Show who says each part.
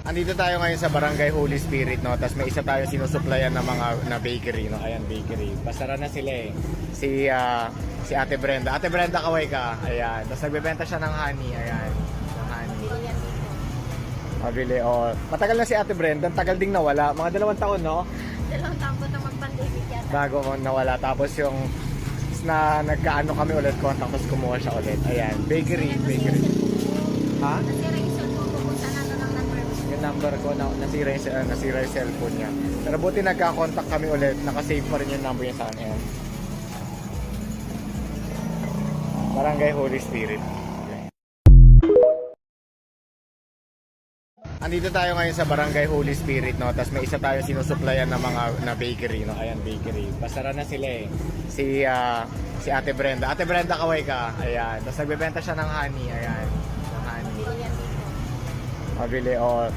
Speaker 1: Andito tayo ngayon sa Barangay Holy Spirit, no? Tapos may isa tayo sinusuplayan ng mga na bakery, no? Ayan, bakery. Pasara na sila eh. Si Ate Brenda. Ate Brenda, kaway ka. Ayan. Tapos nagbebenta siya ng honey. Ayan. Ng honey. Mabili, oh. Matagal na si Ate Brenda. Tagal ding nawala. Mga 2 taon, no?
Speaker 2: 2 taon po na mag-pandemic yata.
Speaker 1: Bago mo nawala. Tapos yung nagkaano kami ulit contact, tapos kumuha siya ulit. Ayan. Bakery. Ha?
Speaker 2: Nasira yung cellphone ko kung saan ano ng number.
Speaker 1: Yung number ko nasira yung cellphone niya. Pero buti nagka-contact kami ulit, nakasave pa rin yung number niya sa akin. Barangay Holy Spirit. Andito tayo ngayon sa Barangay Holy Spirit, no? Tapos may isa tayo sinusuplayan ng mga na bakery, no? Ayan, bakery. Pasara na sila eh. Si Ate Brenda. Ate Brenda, kaway ka. Ayan. Tapos nagbebenta siya ng honey. Ayan. Ng honey. Mabili, oh.